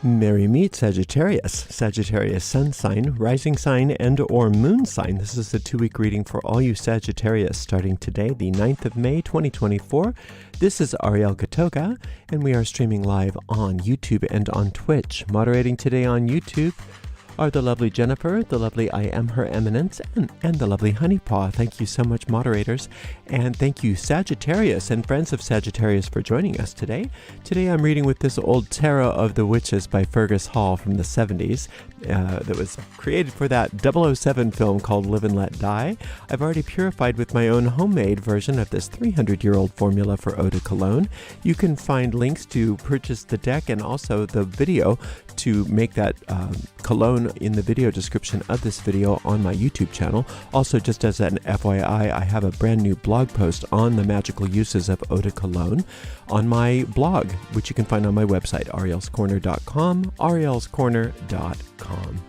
Merry meet Sagittarius. Sagittarius sun sign, rising sign, and or moon sign. This is a 2-week reading for all you Sagittarius starting today, the 9th of May, 2024. This is Ariel, and we are streaming live on YouTube and on Twitch. Moderating today on YouTube are the lovely Jennifer, the lovely I Am Her Eminence, and the lovely Honeypaw. Thank you so much, moderators. And thank you, Sagittarius and friends of Sagittarius, for joining us today. Today I'm reading with this old Tarot of the Witches by Fergus Hall from the 70s that was created for that 007 film called Live and Let Die. I've already purified with my own homemade version of this 300-year-old formula for eau de cologne. You can find links to purchase the deck and also the video to make that cologne in the video description of this video on my YouTube channel. Also, just as an FYI, I have a brand new blog post on the magical uses of eau de cologne on my blog, which you can find on my website, arielscorner.com, arielscorner.com.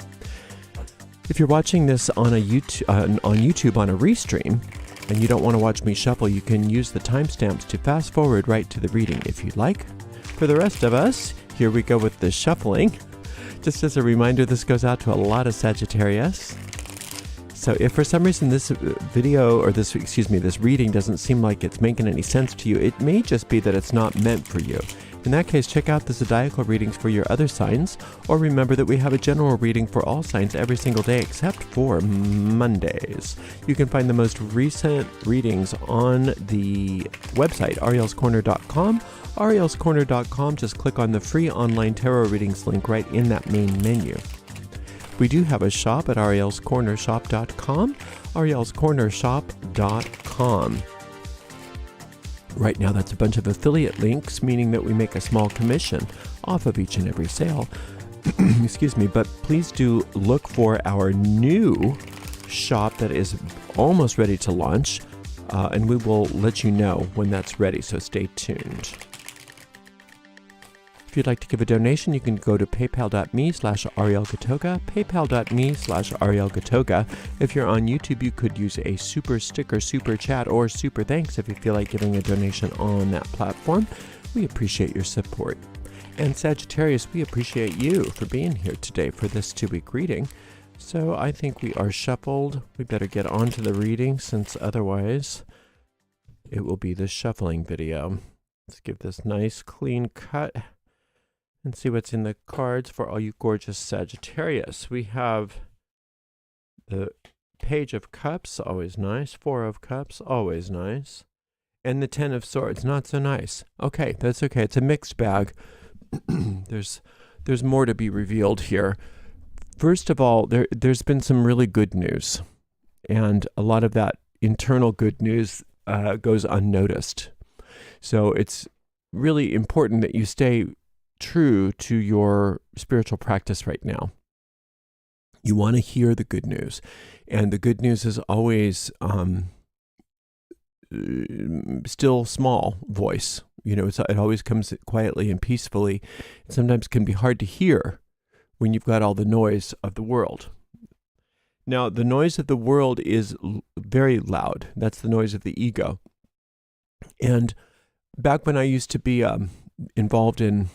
If you're watching this on YouTube on a restream, and you don't want to watch me shuffle, you can use the timestamps to fast forward right to the reading if you'd like. For the rest of us, here we go with the shuffling. Just as a reminder, this goes out to a lot of Sagittarius. So if for some reason this video, or this reading doesn't seem like it's making any sense to you, it may just be that it's not meant for you. In that case, check out the zodiacal readings for your other signs, or remember that we have a general reading for all signs every single day except for Mondays. You can find the most recent readings on the website, arielscorner.com. arielscorner.com, just click on the free online tarot readings link right in that main menu. We do have a shop at arielscornershop.com, arielscornershop.com. Right now, that's a bunch of affiliate links, meaning that we make a small commission off of each and every sale. Excuse me, but please do look for our new shop that is almost ready to launch, and we will let you know when that's ready, so stay tuned. If you'd like to give a donation, you can go to paypal.me/arielgatoga, paypal.me/arielgatoga. If you're on YouTube, you could use a super sticker, super chat, or super thanks if you feel like giving a donation on that platform. We appreciate your support. And Sagittarius, we appreciate you for being here today for this 2-week reading. So I think we are shuffled. We better get on to the reading, since otherwise it will be the shuffling video. Let's give this nice clean cut and see what's in the cards for all you gorgeous Sagittarius. We have the Page of Cups, always nice. 4 of Cups, always nice. And the 10 of Swords, not so nice. Okay, that's okay. It's a mixed bag. There's more to be revealed here. First of all, there's been some really good news. And a lot of that internal good news goes unnoticed. So it's really important that you stay true to your spiritual practice right now. You want to hear the good news, and the good news is always still small voice. You know, it always comes quietly and peacefully. It sometimes can be hard to hear when you've got all the noise of the world. Now, the noise of the world is very loud. That's the noise of the ego. And back when I used to be involved in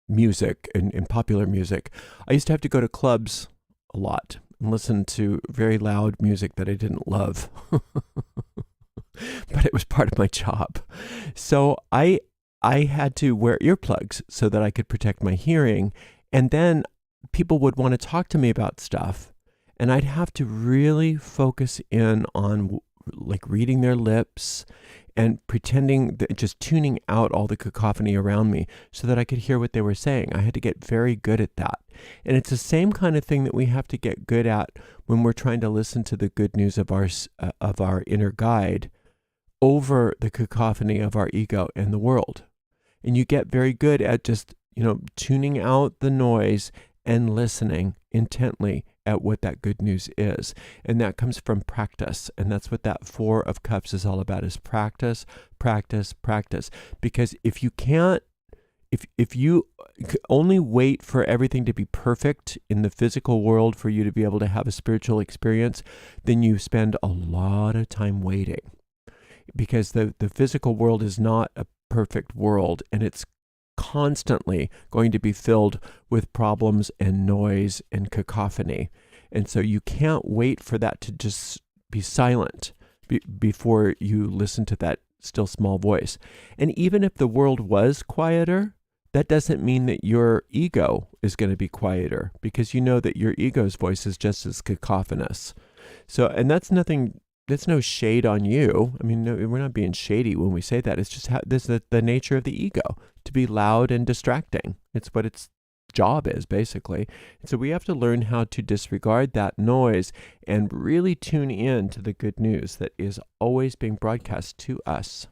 music, in popular music, I used to have to go to clubs a lot and listen to very loud music that I didn't love. But it was part of my job. So I had to wear earplugs so that I could protect my hearing. And then people would want to talk to me about stuff, and I'd have to really focus in on like reading their lips and pretending that, just tuning out all the cacophony around me so that I could hear what they were saying. I had to get very good at that. And it's the same kind of thing that we have to get good at when we're trying to listen to the good news of our inner guide over the cacophony of our ego and the world. And you get very good at just, tuning out the noise and listening intently at what that good news is. And that comes from practice. And that's what that 4 of Cups is all about, is practice, practice, practice. Because if you only wait for everything to be perfect in the physical world for you to be able to have a spiritual experience, then you spend a lot of time waiting. Because the physical world is not a perfect world, and it's constantly going to be filled with problems and noise and cacophony. And so you can't wait for that to just be silent before you listen to that still small voice. And even if the world was quieter, that doesn't mean that your ego is going to be quieter, because you know that your ego's voice is just as cacophonous. So, and that's no shade on you. I mean, no, we're not being shady when we say that. It's just this is the nature of the ego, to be loud and distracting. It's what its job is, basically. And so we have to learn how to disregard that noise and really tune in to the good news that is always being broadcast to us.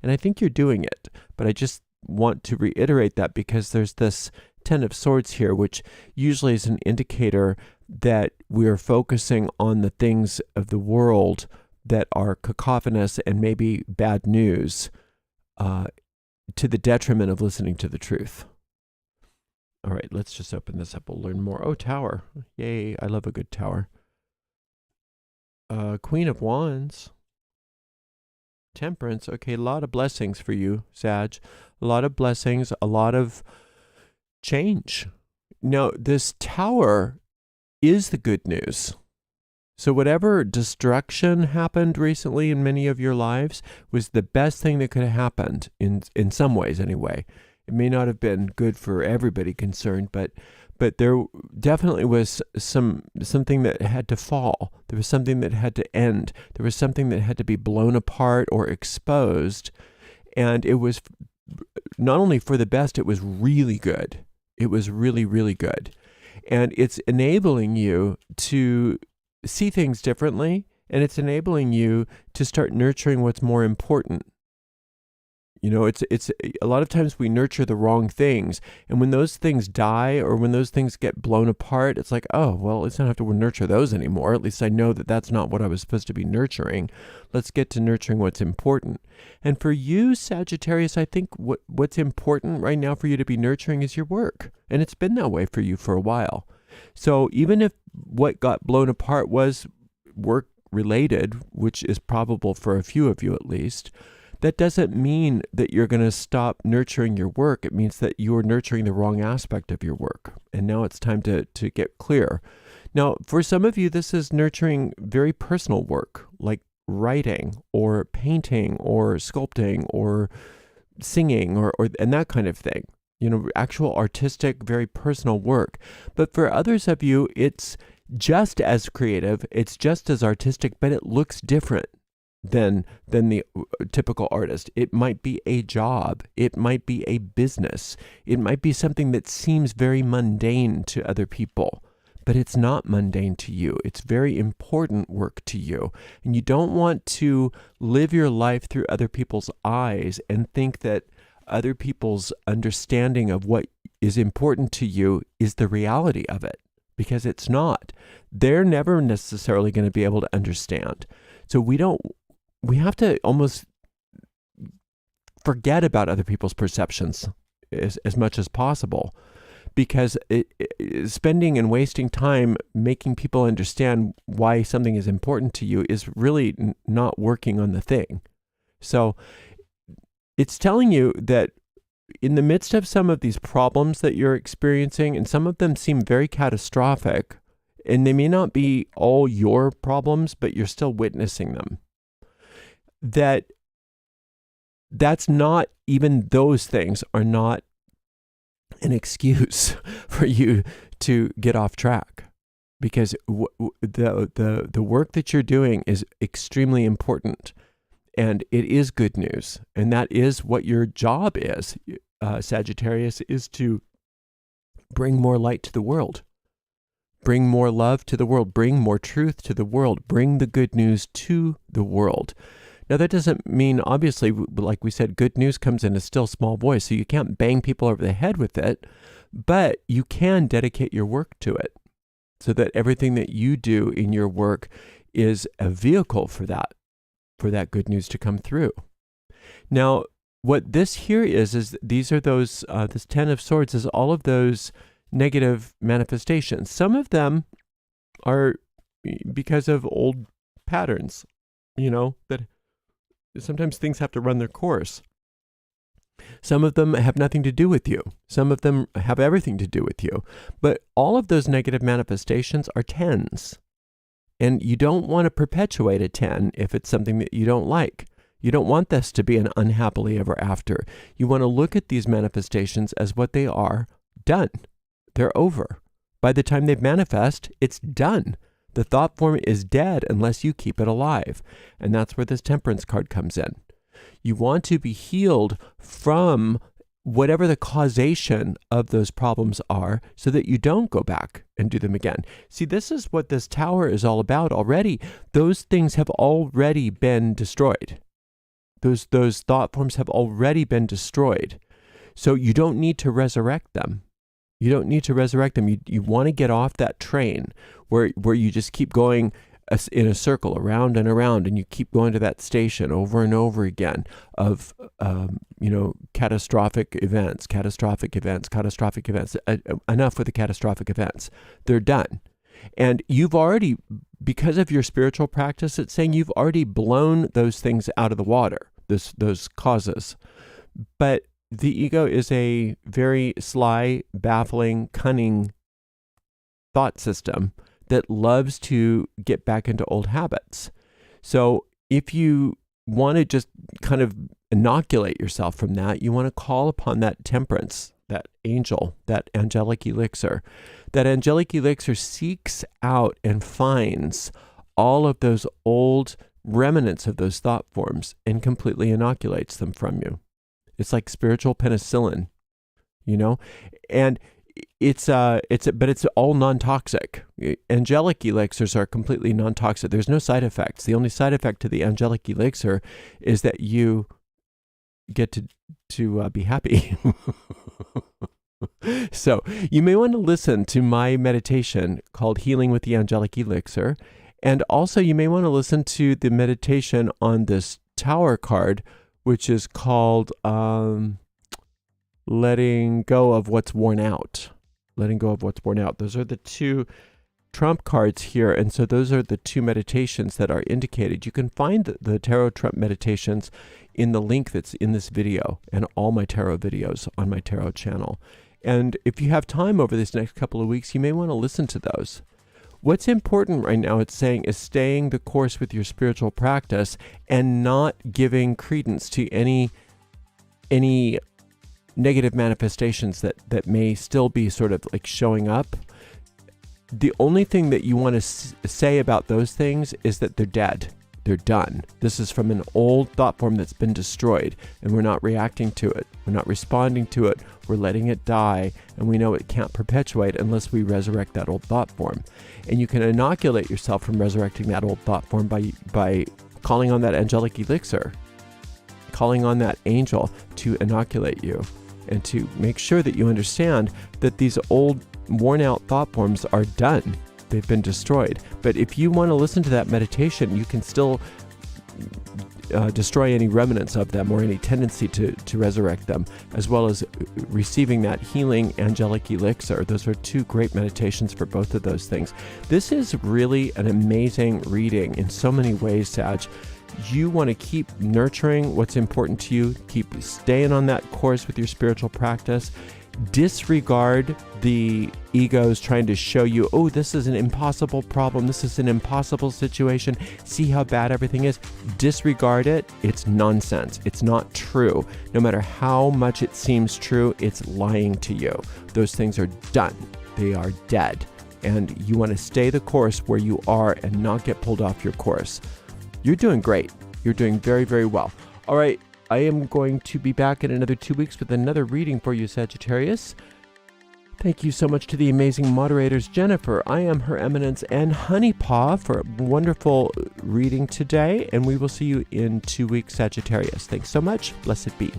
And I think you're doing it, but I just want to reiterate that because there's this Ten of Swords here, which usually is an indicator that we are focusing on the things of the world that are cacophonous and maybe bad news, to the detriment of listening to the truth. All right, let's just open this up. We'll learn more. Oh, Tower. Yay, I love a good Tower. Queen of Wands. Temperance. Okay, a lot of blessings for you, Sag. A lot of blessings, a lot of change. Now, this Tower is the good news. So whatever destruction happened recently in many of your lives was the best thing that could have happened, in some ways anyway. It may not have been good for everybody concerned, but there definitely was something that had to fall. There was something that had to end. There was something that had to be blown apart or exposed. And it was not only for the best, it was really good. It was really, really good. And it's enabling you to see things differently, and it's enabling you to start nurturing what's more important. You know, it's a lot of times we nurture the wrong things, and when those things die or when those things get blown apart, it's like, oh, well, let's not have to nurture those anymore. At least I know that that's not what I was supposed to be nurturing. Let's get to nurturing what's important. And for you, Sagittarius, I think what's important right now for you to be nurturing is your work, and it's been that way for you for a while. So even if what got blown apart was work related, which is probable for a few of you at least, that doesn't mean that you're going to stop nurturing your work. It means that you're nurturing the wrong aspect of your work. And now it's time to get clear. Now, for some of you, this is nurturing very personal work, like writing or painting or sculpting or singing or and that kind of thing. You know, actual artistic, very personal work. But for others of you, it's just as creative, it's just as artistic, but it looks different than the typical artist. It might be a job. It might be a business. It might be something that seems very mundane to other people, but it's not mundane to you. It's very important work to you. And you don't want to live your life through other people's eyes and think that other people's understanding of what is important to you is the reality of it, because it's not. They're never necessarily going to be able to understand. So we have to almost forget about other people's perceptions as much as possible, because spending and wasting time making people understand why something is important to you is really not working on the thing. So it's telling you that in the midst of some of these problems that you're experiencing, and some of them seem very catastrophic, and they may not be all your problems, but you're still witnessing them, that's not, even those things are not an excuse for you to get off track, because the work that you're doing is extremely important, and it is good news, and that is what your job is, Sagittarius, is to bring more light to the world, bring more love to the world, bring more truth to the world, bring the good news to the world. Now, that doesn't mean, obviously, like we said, good news comes in a still small voice, so you can't bang people over the head with it, but you can dedicate your work to it so that everything that you do in your work is a vehicle for that good news to come through. Now, what this here is these are those, this Ten of Swords is all of those negative manifestations. Some of them are because of old patterns, you know, that sometimes things have to run their course. Some of them have nothing to do with you. Some of them have everything to do with you. But all of those negative manifestations are 10s. And you don't want to perpetuate a 10 if it's something that you don't like. You don't want this to be an unhappily ever after. You want to look at these manifestations as what they are, done. They're over. By the time they manifest, it's done. The thought form is dead unless you keep it alive. And that's where this Temperance card comes in. You want to be healed from whatever the causation of those problems are so that you don't go back and do them again. See, this is what this tower is all about already. Those things have already been destroyed. Those thought forms have already been destroyed. So you don't need to resurrect them. You don't need to resurrect them. You want to get off that train where you just keep going in a circle around and around, and you keep going to that station over and over again of, catastrophic events. Enough with the catastrophic events. They're done. And you've already, because of your spiritual practice, it's saying you've already blown those things out of the water, those causes. But the ego is a very sly, baffling, cunning thought system that loves to get back into old habits. So if you want to just kind of inoculate yourself from that, you want to call upon that temperance, that angel, that angelic elixir. That angelic elixir seeks out and finds all of those old remnants of those thought forms and completely inoculates them from you. It's like spiritual penicillin, and but it's all non-toxic. Angelic elixirs are completely non-toxic. There's no side effects. The only side effect to the angelic elixir is that you get to be happy. So you may want to listen to my meditation called Healing with the Angelic Elixir. And also you may want to listen to the meditation on this Tower card, which is called Letting Go of What's Worn Out. Letting Go of What's Worn Out. Those are the two Trump cards here. And so those are the two meditations that are indicated. You can find the Tarot Trump meditations in the link that's in this video and all my tarot videos on my tarot channel. And if you have time over this next couple of weeks, you may want to listen to those. What's important right now, it's saying, is staying the course with your spiritual practice and not giving credence to any negative manifestations that may still be sort of like showing up. The only thing that you want to say about those things is that they're dead. They're done. This is from an old thought form that's been destroyed, and we're not reacting to it. We're not responding to it. We're letting it die, and we know it can't perpetuate unless we resurrect that old thought form. And you can inoculate yourself from resurrecting that old thought form by calling on that angelic elixir, calling on that angel to inoculate you, and to make sure that you understand that these old worn out thought forms are done. They've been destroyed. But if you want to listen to that meditation, you can still destroy any remnants of them or any tendency to resurrect them, as well as receiving that healing angelic elixir. Those are two great meditations for both of those things. This is really an amazing reading in so many ways, Sag. You want to keep nurturing what's important to you, keep staying on that course with your spiritual practice. Disregard the egos trying to show you, oh, this is an impossible problem. This is an impossible situation. See how bad everything is. Disregard it. It's nonsense. It's not true. No matter how much it seems true, it's lying to you. Those things are done. They are dead. And you want to stay the course where you are and not get pulled off your course. You're doing great. You're doing very, very well. All right. I am going to be back in another 2 weeks with another reading for you, Sagittarius. Thank you so much to the amazing moderators, Jennifer, I Am Her Eminence, and Honeypaw for a wonderful reading today. And we will see you in 2 weeks, Sagittarius. Thanks so much. Blessed be.